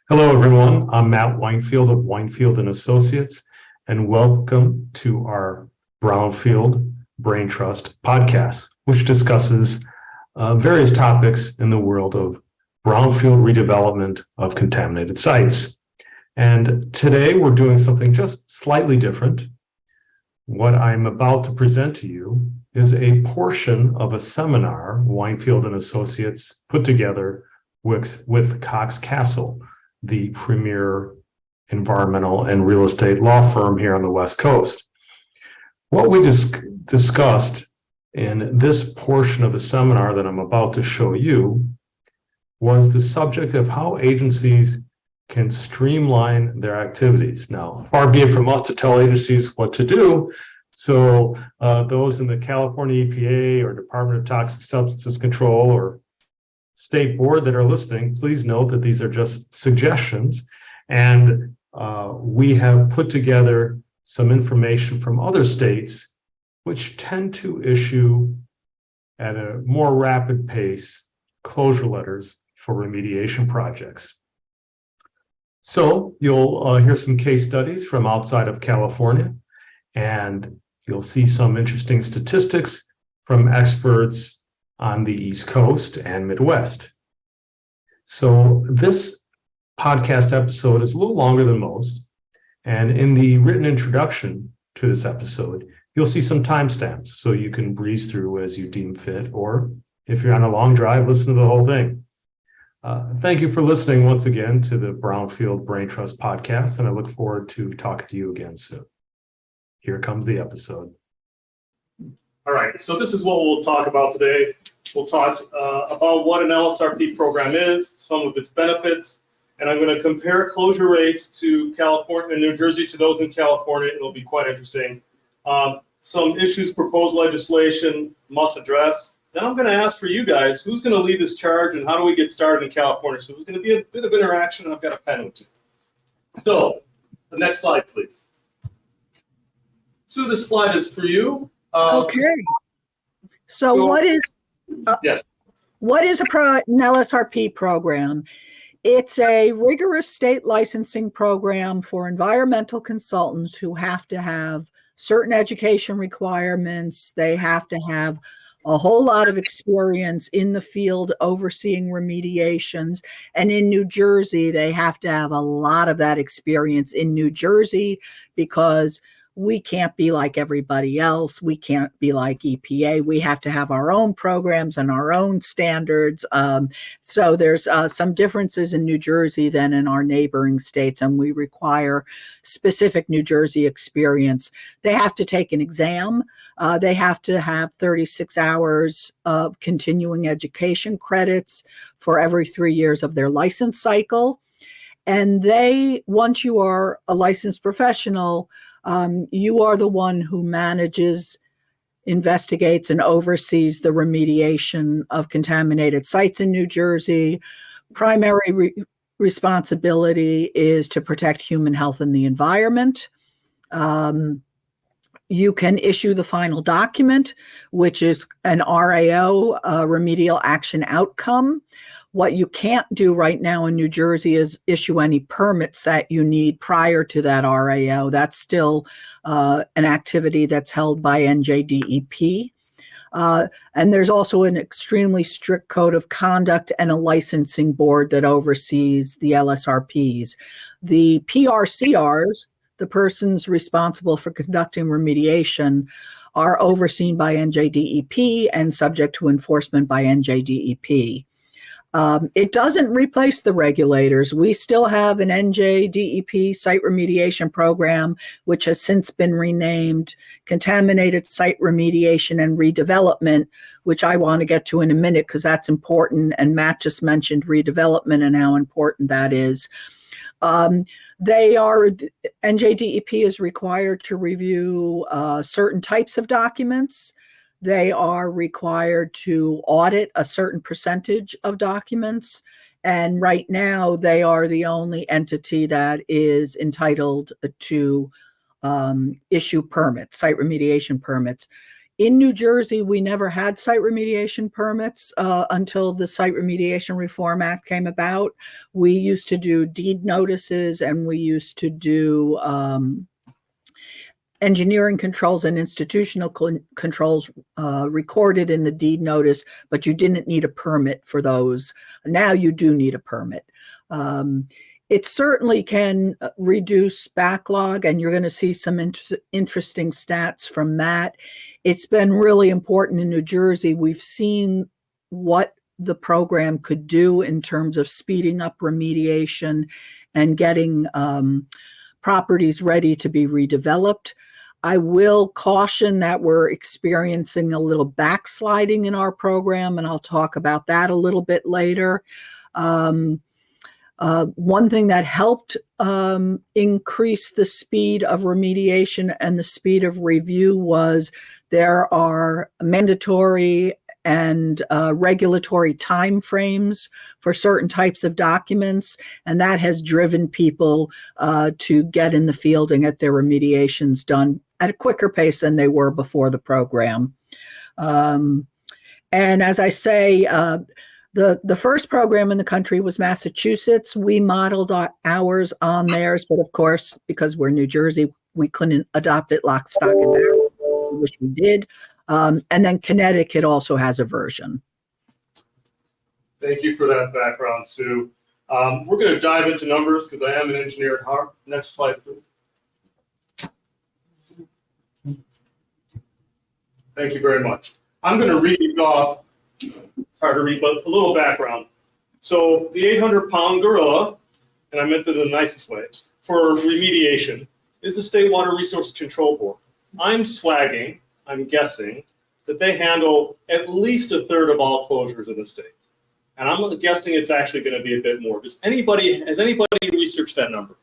Hello, everyone. I'm Matt Winefield of Winefield and Associates, and welcome to our Brownfield Brain Trust podcast, which discusses various topics in the world of brownfield redevelopment of contaminated sites. And today we're doing something just slightly different. What I'm about to present to you is a portion of a seminar Winefield and Associates put together with Cox Castle, the premier environmental and real estate law firm here on the West Coast. What we discussed in this portion of the seminar that I'm about to show you was the subject of how agencies can streamline their activities. Now, far be it from us to tell agencies what to do, so those in the California EPA or Department of Toxic Substances Control or State Board that are listening, please note that these are just suggestions, and we have put together some information from other states which tend to issue at a more rapid pace closure letters for remediation projects. So you'll hear some case studies from outside of California, and you'll see some interesting statistics from experts on the East Coast and Midwest. So this podcast episode is a little longer than most, and in the written introduction to this episode, you'll see some timestamps so you can breeze through as you deem fit, or if you're on a long drive, listen to the whole thing. Thank you for listening once again to the Brownfield Brain Trust podcast, and I look forward to talking to you again soon. Here comes the episode. All right, so this is what we'll talk about today. We'll talk about what an LSRP program is, some of its benefits, and I'm going to compare closure rates to California and New Jersey to those in California. It'll be quite interesting. Some issues proposed legislation must address. Then I'm going to ask for you guys, who's going to lead this charge and how do we get started in California? So there's going to be a bit of interaction, and I've got a pen with you. So the next slide, please. So this slide is for you. Okay. So what is yes? What is an LSRP program? It's a rigorous state licensing program for environmental consultants who have to have certain education requirements. They have to have a whole lot of experience in the field overseeing remediations. And in New Jersey, they have to have a lot of that experience in New Jersey because we can't be like everybody else. We can't be like EPA. We have to have our own programs and our own standards. So there's some differences in New Jersey than in our neighboring states, and we require specific New Jersey experience. They have to take an exam. They have to have 36 hours of continuing education credits for every 3 years of their license cycle. And once you are a licensed professional, you are the one who manages, investigates, and oversees the remediation of contaminated sites in New Jersey. Primary responsibility is to protect human health and the environment. You can issue the final document, which is an RAO, remedial action outcome. What you can't do right now in New Jersey is issue any permits that you need prior to that RAO. That's still an activity that's held by NJDEP. And there's also an extremely strict code of conduct and a licensing board that oversees the LSRPs. The PRCRs, the persons responsible for conducting remediation, are overseen by NJDEP and subject to enforcement by NJDEP. It doesn't replace the regulators. We still have an NJDEP site remediation program, which has since been renamed Contaminated Site Remediation and Redevelopment, which I want to get to in a minute because that's important. And Matt just mentioned redevelopment and how important that is. NJDEP is required to review certain types of documents. They are required to audit a certain percentage of documents. And right now, they are the only entity that is entitled to issue permits, site remediation permits. In New Jersey, we never had site remediation permits until the Site Remediation Reform Act came about. We used to do deed notices, and we used to do engineering controls and institutional controls recorded in the deed notice, but you didn't need a permit for those. Now you do need a permit. It certainly can reduce backlog, and you're going to see some interesting stats from Matt. It's been really important in New Jersey. We've seen what the program could do in terms of speeding up remediation and getting properties ready to be redeveloped. I will caution that we're experiencing a little backsliding in our program, and I'll talk about that a little bit later. One thing that helped increase the speed of remediation and the speed of review was there are mandatory and regulatory timeframes for certain types of documents, and that has driven people to get in the field and get their remediations done at a quicker pace than they were before the program. And as I say, the first program in the country was Massachusetts. We modeled ours on theirs, but of course, because we're New Jersey, we couldn't adopt it lock, stock, and barrel, which we did. And then Connecticut also has a version. Thank you for that background, Sue. We're going to dive into numbers because I am an engineer at heart. Next slide, please. Thank you very much. I'm going to read these off. It's hard to read, but a little background. So the 800-pound gorilla, and I meant it in the nicest way, for remediation is the State Water Resources Control Board. I'm swagging, I'm guessing, that they handle at least a third of all closures in the state. And I'm guessing it's actually going to be a bit more. Has anybody researched that number?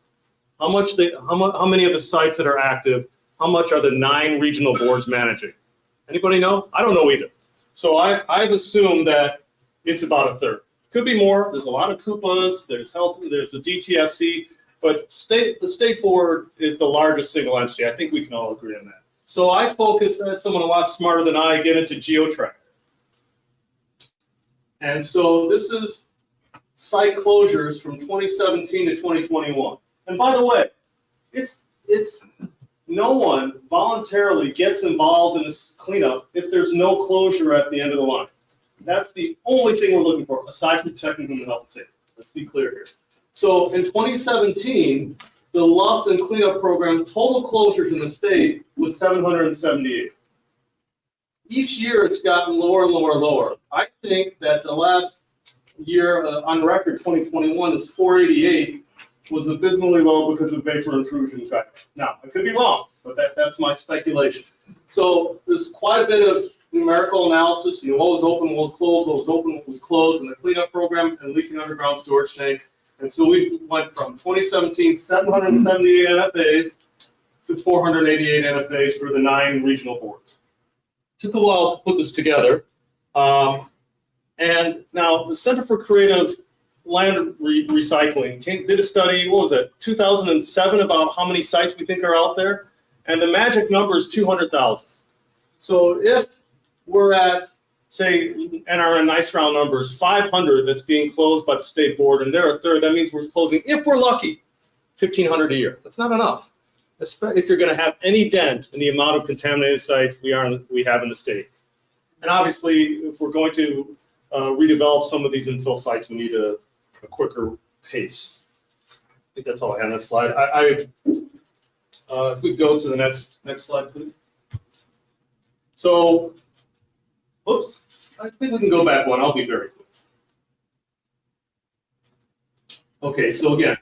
How many of the sites that are active, how much are the 9 regional boards managing? Anybody know? I don't know either. So I've assumed that it's about a third. Could be more. There's a lot of CUPAs. There's health. There's a DTSC. But the state board is the largest single entity. I think we can all agree on that. So I focus, as someone a lot smarter than I, get into GeoTrack. And so this is site closures from 2017 to 2021. And by the way, it's no one voluntarily gets involved in this cleanup if there's no closure at the end of the line. That's the only thing we're looking for, aside from protecting human health and safety. Let's be clear here. So in 2017, the loss and cleanup program total closures in the state was 778. Each year it's gotten lower and lower and lower. I think that the last year on record, 2021, is 488, was abysmally low because of vapor intrusion effect. Now, I could be wrong, but that's my speculation. So there's quite a bit of numerical analysis, what was open, what was closed, what was open, what was closed, and the cleanup program and leaking underground storage tanks. And so we went from 2017, 778 NFAs to 488 NFAs for the 9 regional boards. Took a while to put this together. And now the Center for Creative Land Recycling did a study, what was it, 2007, about how many sites we think are out there. And the magic number is 200,000. So if we're at, say, and our nice round numbers, 500 that's being closed by the state board, and they're a third, that means we're closing, if we're lucky, 1,500 a year. That's not enough, especially if you're going to have any dent in the amount of contaminated sites we have in the state. And obviously, if we're going to redevelop some of these infill sites, we need a quicker pace. I think that's all I have on that slide. If we go to the next slide, please. So, oops, I think we can go back one. I'll be very quick. Okay, so again,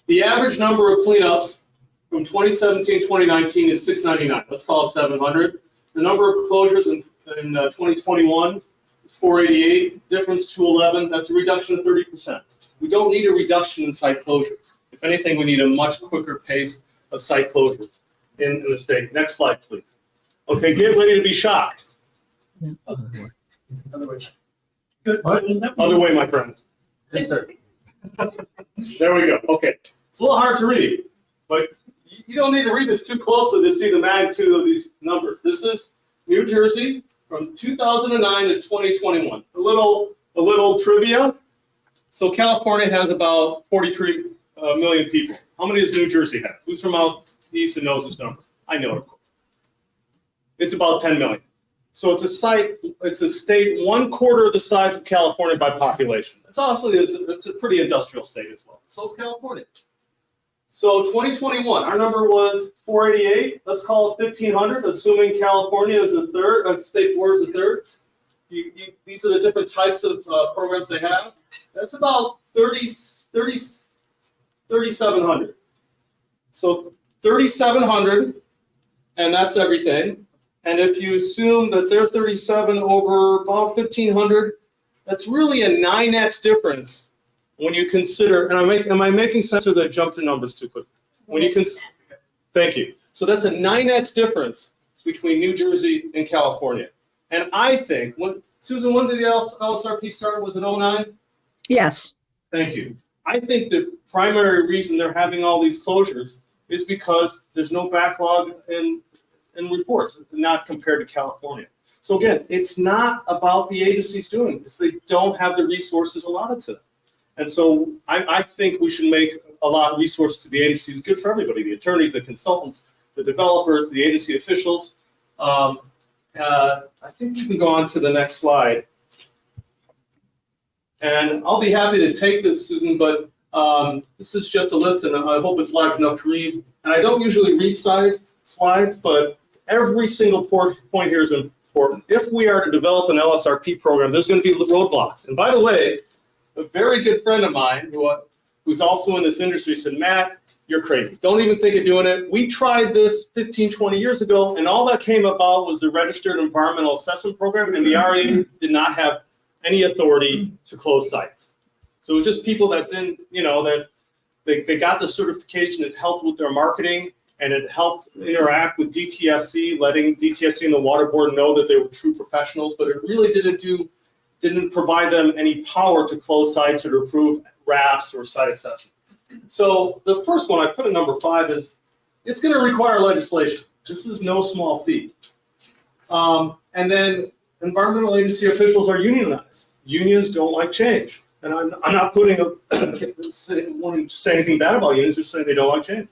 the average number of cleanups from 2017 to 2019 is 699. Let's call it 700. The number of closures in 2021, 488. Difference 211. That's a reduction of 30%. We don't need a reduction in site closures. If anything, we need a much quicker pace of site closures in the state. Next slide, please. Okay, get ready to be shocked. Other way. Good. Other way, my friend. Yes, sir. There we go. Okay. It's a little hard to read, but you don't need to read this too closely to see the magnitude of these numbers. This is New Jersey from 2009 to 2021. A little trivia. So California has about 43 million people. How many does New Jersey have? Who's from out east and knows this number? I know it, of course. It's about 10 million. So it's a state 1/4 of the size of California by population. It's a pretty industrial state as well. So is California. So 2021, our number was 488. Let's call it 1,500, assuming California is a third, state board is a third. These are the different types of programs they have. That's about 3,700. So 3,700, and that's everything. And if you assume that they're 37 over about 1,500, that's really a 9x difference when you consider, and am I making sense, or did I jump through numbers too quick? When you thank you. So that's a 9x difference between New Jersey and California. And I think, Susan, when did the LSRP start? Was it 2009? Yes. Thank you. I think the primary reason they're having all these closures is because there's no backlog in reports, not compared to California. So again, it's not about the agencies doing it. It's they don't have the resources allotted to them. And so I think we should make a lot of resources to the agencies, good for everybody, the attorneys, the consultants, the developers, the agency officials. I think you can go on to the next slide. And I'll be happy to take this, Susan, but this is just a list, and I hope it's large enough to read. And I don't usually read slides, but every single point here is important. If we are to develop an LSRP program, there's going to be roadblocks. And by the way, a very good friend of mine who's also in this industry said, Matt, you're crazy. Don't even think of doing it. We tried this 15, 20 years ago, and all that came about was the Registered Environmental Assessment Program, and the REAs did not have any authority to close sites. So it was just people that didn't, that they got the certification. It helped with their marketing, and it helped interact with DTSC, letting DTSC and the Water Board know that they were true professionals, but it really didn't provide them any power to close sites or to approve RAPs or site assessment. So the first one I put in number 5 is it's going to require legislation. This is no small feat. And then environmental agency officials are unionized. Unions don't like change. And I'm not wanting to say anything bad about unions, just saying they don't like change.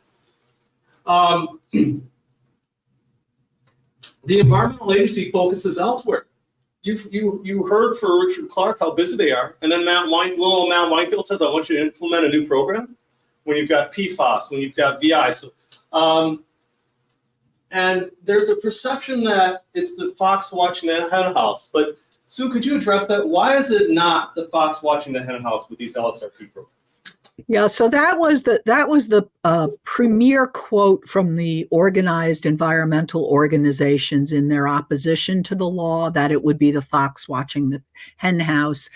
The environmental agency focuses elsewhere. You heard for Richard Clark how busy they are, and then little old Matt Weinfield says, I want you to implement a new program when you've got PFAS, when you've got VI. So, and there's a perception that it's the fox watching the hen house. But Sue, could you address that? Why is it not the fox watching the hen house with these LSRP programs? Yeah, so that was the premier quote from the organized environmental organizations in their opposition to the law, that it would be the fox watching the hen house.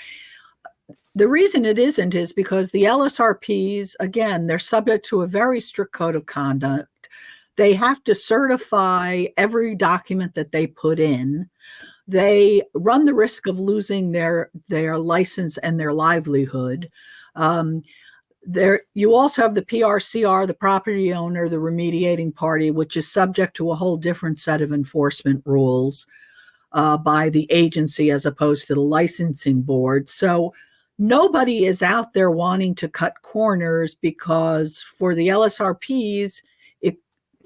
The reason it isn't is because the LSRPs, again, they're subject to a very strict code of conduct. They have to certify every document that they put in. They run the risk of losing their license and their livelihood. You also have the PRCR, the property owner, the remediating party, which is subject to a whole different set of enforcement rules by the agency as opposed to the licensing board. So nobody is out there wanting to cut corners, because for the LSRPs, it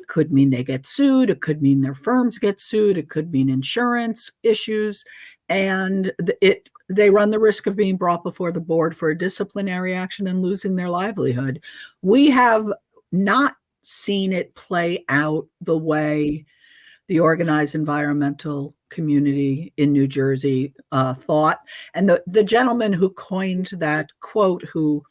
could mean they get sued, it could mean their firms get sued, it could mean insurance issues, and they run the risk of being brought before the board for a disciplinary action and losing their livelihood. We have not seen it play out the way the organized environmental community in New Jersey thought. And the gentleman who coined that quote, who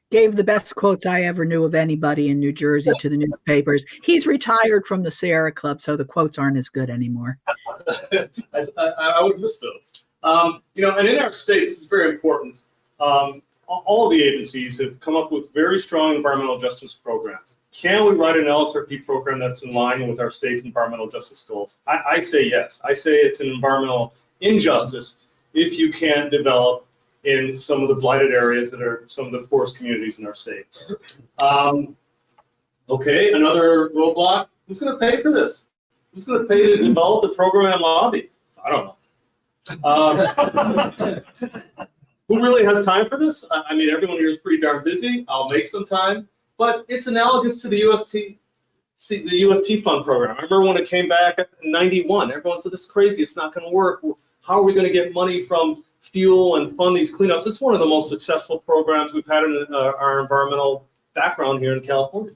gave the best quotes I ever knew of anybody in New Jersey to the newspapers, he's retired from the Sierra Club, so the quotes aren't as good anymore. I would miss those. And in our state, this is very important. All of the agencies have come up with very strong environmental justice programs. Can we write an LSRP program that's in line with our state's environmental justice goals? I say yes. I say it's an environmental injustice if you can't develop in some of the blighted areas that are some of the poorest communities in our state. Okay, another roadblock. Who's going to pay for this? Who's going to pay to develop the program and lobby? I don't know. Who really has time for this? I mean, everyone here is pretty darn busy. I'll make some time, but it's analogous to the UST fund program. I remember when it came back in '91, everyone said, this is crazy, it's not going to work. How are we going to get money from fuel and fund these cleanups? It's one of the most successful programs we've had in our environmental background here in California.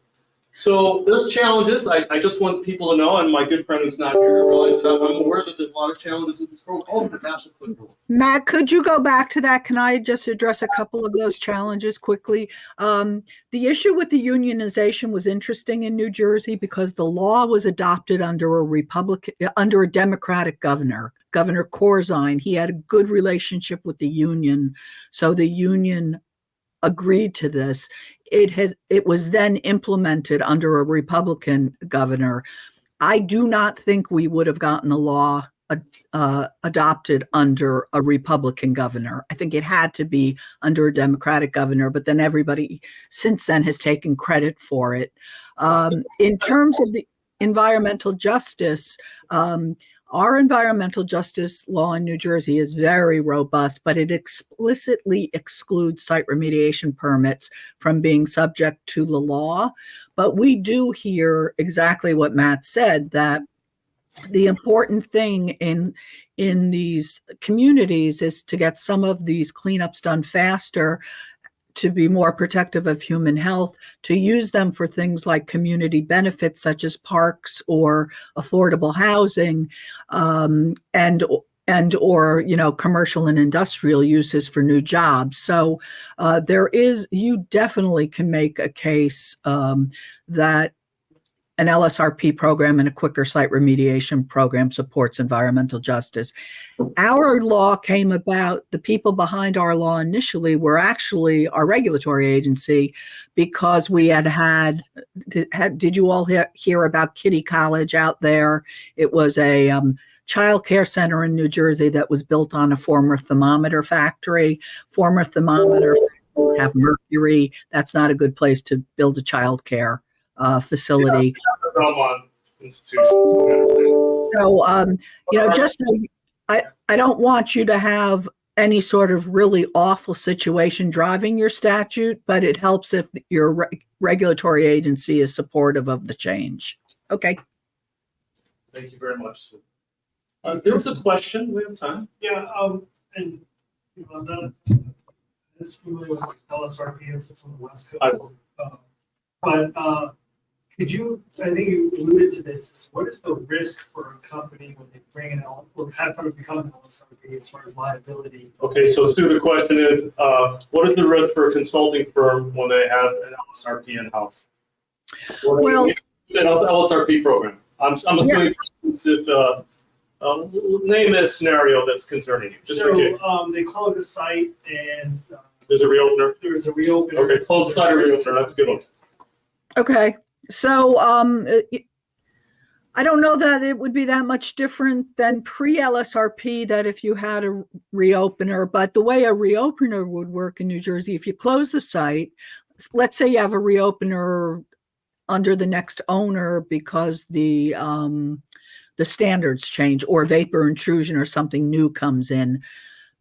So there's challenges. I just want people to know, and my good friend who's not here to realize that I'm aware that there's a lot of challenges with this program. Oh, the massive football. Matt, could you go back to that? Can I just address a couple of those challenges quickly? The issue with the unionization was interesting in New Jersey because the law was adopted under a Democratic governor, Governor Corzine. He had a good relationship with the union, so the union agreed to this. It was then implemented under a Republican governor. I do not think we would have gotten a law adopted under a Republican governor. I think it had to be under a Democratic governor, but then everybody since then has taken credit for it. In terms of the environmental justice, our environmental justice law in New Jersey is very robust, but it explicitly excludes site remediation permits from being subject to the law. But we do hear exactly what Matt said, that the important thing in these communities is to get some of these cleanups done faster, to be more protective of human health, to use them for things like community benefits such as parks or affordable housing, and or commercial and industrial uses for new jobs. So you definitely can make a case that an LSRP program and a quicker site remediation program supports environmental justice. Our law came about, the people behind our law initially were actually our regulatory agency, because we did you all hear about Kitty College out there? It was a child care center in New Jersey that was built on a former thermometer factory. Former thermometer factories have mercury. That's not a good place to build a child care facility. Yeah, Belmont institutions. So, just so I don't want you to have any sort of really awful situation driving your statute, but it helps if your regulatory agency is supportive of the change. Okay. Thank you very much. There was a question. We have time. Yeah, and I'm not as familiar with LSRP as it's on the West Coast. But could you, I think you alluded to this, is what is the risk for a company when they bring an or have something become an LSRP as far as liability? Okay, so Stu, the question is, what is the risk for a consulting firm when they have an LSRP in-house? Well, an LSRP program. I'm assuming, for instance, if name this scenario that's concerning you, just in case. They close a site and There's a reopener. there's a reopener. Okay, close the site or reopener. That's a good one. okay. So I don't know that it would be that much different than pre-LSRP, that if you had a reopener, but the way a reopener would work in New Jersey, if you close the site, let's say you have a reopener under the next owner because the standards change or vapor intrusion or something new comes in,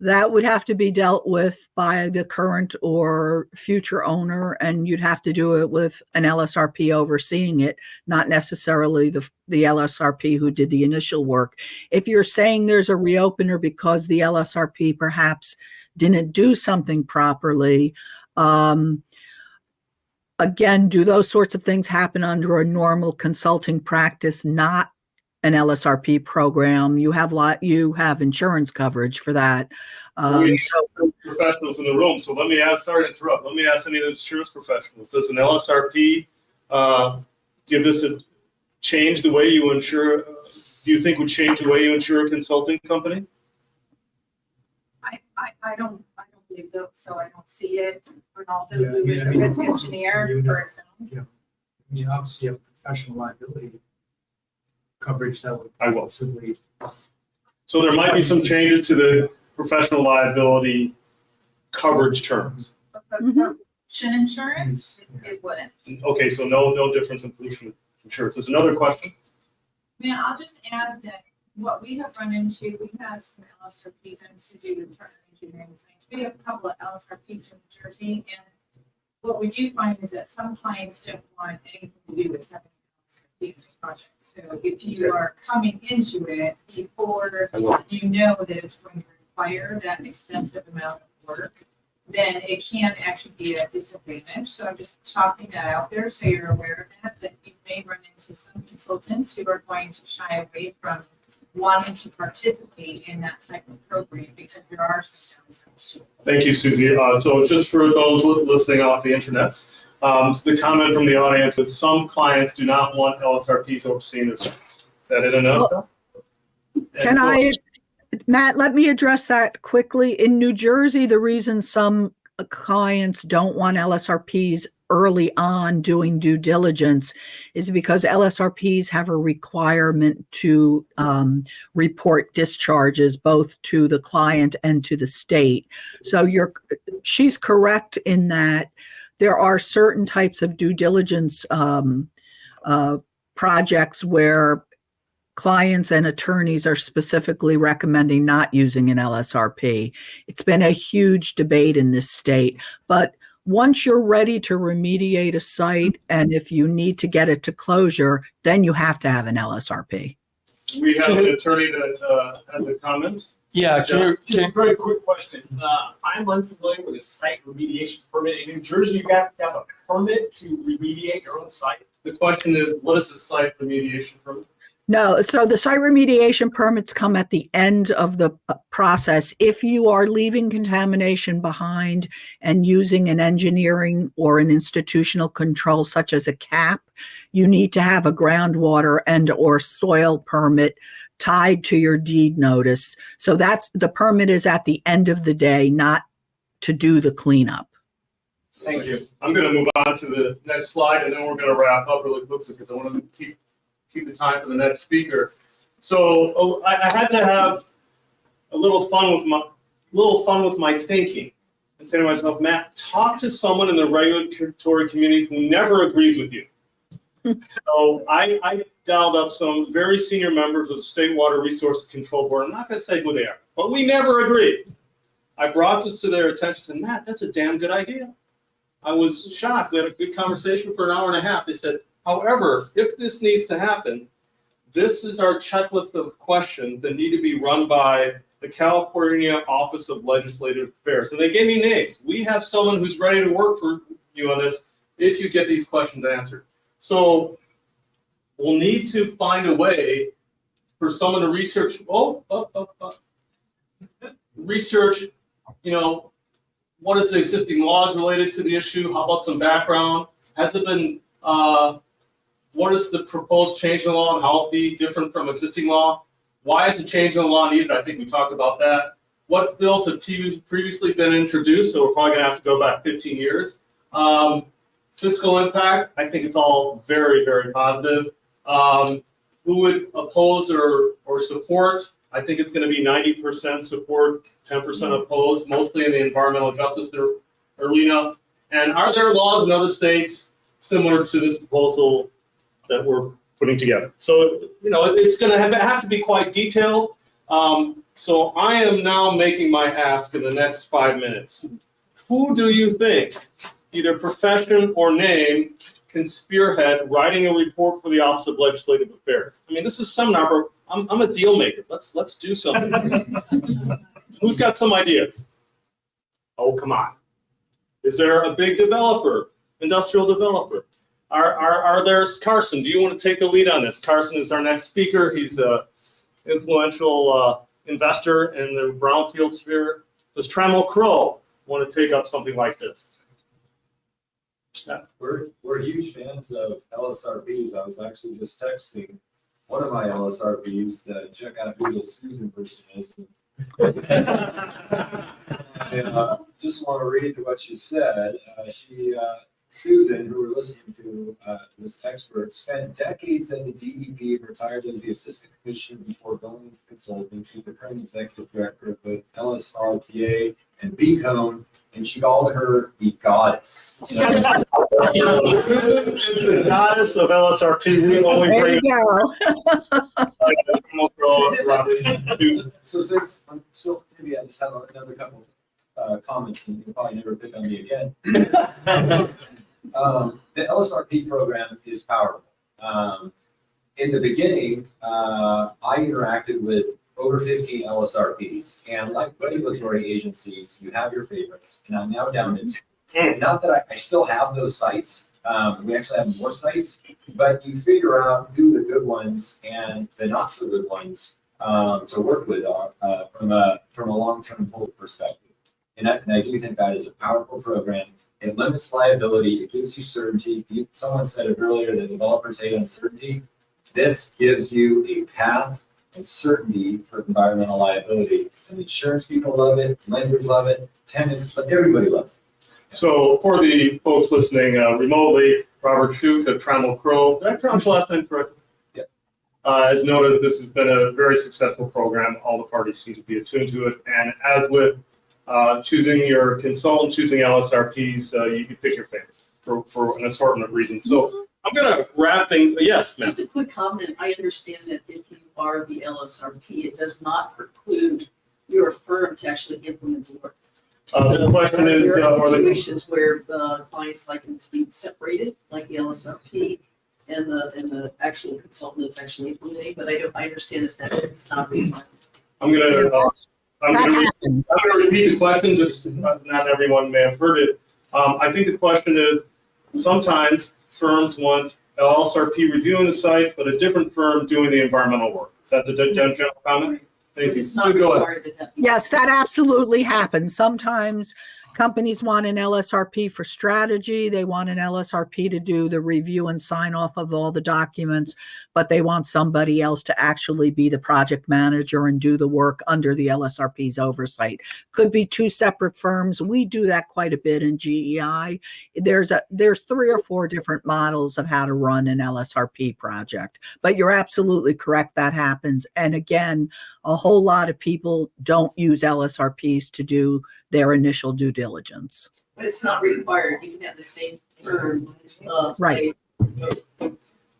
that would have to be dealt with by the current or future owner, and you'd have to do it with an LSRP overseeing it, not necessarily the LSRP who did the initial work. If you're saying there's a reopener because the LSRP perhaps didn't do something properly, again, do those sorts of things happen under a normal consulting practice, not an LSRP program? You have insurance coverage for that. So professionals in the room. So let me ask. Sorry to interrupt. Let me ask any of the insurance professionals. Does an LSRP give this a change the way you insure? Do you think would change the way you insure a consulting company? I don't believe so. I don't see it. Ronaldo, who is a risk engineer person. You obviously have professional liability coverage that would I will. possibly. So there might be some changes to the professional liability coverage terms. But for pollution insurance, it wouldn't. Okay, so no difference in pollution insurance. There's another question. Yeah, I'll just add that what we have run into, we have some LSRPs, and Susie with Department of Engineering and Science. We have a couple of LSRPs from New Jersey, and what we do find is that some clients don't want anything to do with having an LSRP in the project. So if you are coming into it before you know that it's going to require that extensive amount of work, then it can actually be a disadvantage. So I'm just tossing that out there so you're aware of that you may run into some consultants who are going to shy away from wanting to participate in that type of program because there are some downsides to it. Thank you, Susie. So just for those listening off the internets, so the comment from the audience was some clients do not want LSRPs overseeing their sites. Is that it enough? Can I, Matt, let me address that quickly. In New Jersey, the reason some clients don't want LSRPs early on doing due diligence is because LSRPs have a requirement to report discharges both to the client and to the state. So she's correct in that there are certain types of due diligence projects where clients and attorneys are specifically recommending not using an LSRP. It's been a huge debate in this state, but once you're ready to remediate a site and if you need to get it to closure, then you have to have an LSRP. We have an attorney that has a comment. Yeah, Just a very quick question. I'm unfamiliar with a site remediation permit. In New Jersey, you have to have a permit to remediate your own site. The question is, what is a site remediation permit? No, so the site remediation permits come at the end of the process. If you are leaving contamination behind and using an engineering or an institutional control such as a CAP, you need to have a groundwater and or soil permit tied to your deed notice. So that's the permit is at the end of the day, not to do the cleanup. Thank you. I'm going to move on to the next slide, and then we're going to wrap up really quick because I want to keep the time for the next speaker. So I had to have a little fun with my thinking and say to myself, Matt, talk to someone in the regulatory community who never agrees with you. So I dialed up some very senior members of the State Water Resources Control Board. I'm not going to say who they are, but we never agreed. I brought this to their attention and said, Matt, that's a damn good idea. I was shocked. We had a good conversation for an hour and a half. They said, however, if this needs to happen, this is our checklist of questions that need to be run by the California Office of Legislative Affairs. And they gave me names. We have someone who's ready to work for you on this if you get these questions answered. So we'll need to find a way for someone to research, research, what is the existing laws related to the issue? How about some background? Has it been, what is the proposed change in the law and how it be different from existing law? Why is a change in the law needed? I think we talked about that. What bills have previously been introduced? So we're probably gonna have to go back 15 years. Fiscal impact, I think it's all very, very positive. Who would oppose or support? I think it's gonna be 90% support, 10% opposed, mostly in the environmental justice arena. And are there laws in other states similar to this proposal that we're putting together? So, it's gonna have to be quite detailed. So I am now making my ask in the next 5 minutes. Who do you think, either profession or name, can spearhead writing a report for the Office of Legislative Affairs? I mean, this is seminar, but I'm a deal maker. Let's do something. Who's got some ideas? Oh, come on. Is there a big developer, industrial developer? Are there, Carson, do you want to take the lead on this? Carson is our next speaker. He's an influential investor in the brownfield sphere. Does Trammell Crow want to take up something like this? Yeah. We're huge fans of LSRPs. I was actually just texting one of my LSRPs to check out who this Susan person is. And just want to read what she said. She Susan, who we're listening to, this expert, spent decades at the DEP, retired as the assistant commissioner before going into consulting. She's the current executive director of both LSRPA and BCON, and she called her the goddess. It's the goddess of LSRP. We only There bring you go. So since I'm still, maybe I just have another couple comments, and you'll probably never pick on me again. The LSRP program is powerful. In the beginning, I interacted with over 15 LSRPs, and like regulatory agencies, you have your favorites, and I'm now down to 2. Not that I still have those sites. We actually have more sites, but you figure out who the good ones and the not so good ones to work with are from a long-term hold perspective. And I do think that is a powerful program. It limits liability. It gives you certainty. Someone said it earlier, the developers hate uncertainty. This gives you a path and certainty for environmental liability. And insurance people love it, lenders love it, tenants, but everybody loves it. So for the folks listening remotely, Robert Shute of Trammell Crow, did I pronounce your last name correctly? Yeah. Has noted this has been a very successful program. All the parties seem to be attuned to it. And as with choosing your consultant, choosing LSRPs, you can pick your favorites for an assortment of reasons. So I'm going to wrap things. Yes, ma'am. Just a quick comment. I understand that if you are the LSRP, it does not preclude your firm to actually implement the work. The question is, there are are they, situations where clients like them to be separated, like the LSRP and the actual consultant that's actually implementing, but I understand that is not required. I'm going to That happens. repeat the question, just not everyone may have heard it. I think the question is, sometimes firms want LSRP reviewing the site, but a different firm doing the environmental work. Is that the general comment? Thank you. It's So not go ahead. required that be. Yes, that absolutely happens. Sometimes companies want an LSRP for strategy. They want an LSRP to do the review and sign off of all the documents, but they want somebody else to actually be the project manager and do the work under the LSRP's oversight. Could be 2 separate firms. We do that quite a bit in GEI. There's 3 or 4 different models of how to run an LSRP project, but you're absolutely correct. That happens. And again, a whole lot of people don't use LSRPs to do their initial due diligence. But it's not required. You can have the same firm. Right.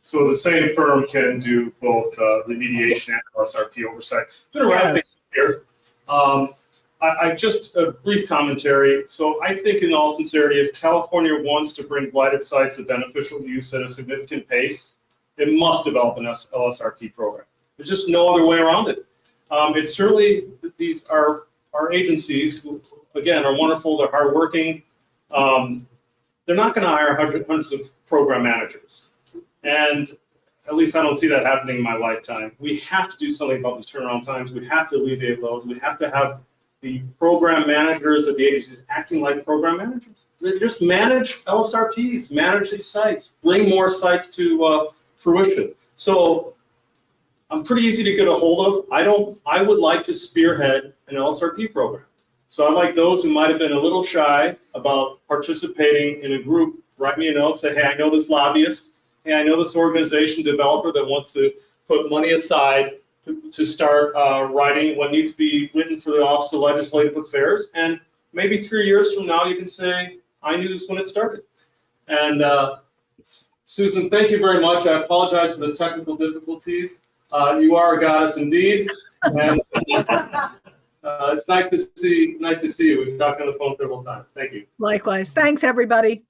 So the same firm can do both remediation and LSRP oversight. I'm going to wrap things here. I just a brief commentary. So I think in all sincerity, if California wants to bring blighted sites of beneficial use at a significant pace, it must develop an LSRP program. There's just no other way around it. It's certainly, these are our agencies who, again, are wonderful, they're hardworking. They're not going to hire hundreds of program managers. And at least I don't see that happening in my lifetime. We have to do something about the turnaround times. We have to alleviate those. We have to have the program managers at the agencies acting like program managers. They just manage LSRPs, manage these sites, bring more sites to fruition. So I'm pretty easy to get a hold of. I would like to spearhead an LSRP program. So I'd like those who might have been a little shy about participating in a group, write me a note, say, hey, I know this lobbyist. Hey, I know this organization developer that wants to put money aside to start writing what needs to be written for the Office of Legislative Affairs. And maybe 3 years from now, you can say, I knew this when it started. And Susan, thank you very much. I apologize for the technical difficulties. You are a goddess indeed. And it's nice to see you. We've talked on the phone several times. Thank you. Likewise. Thanks, everybody.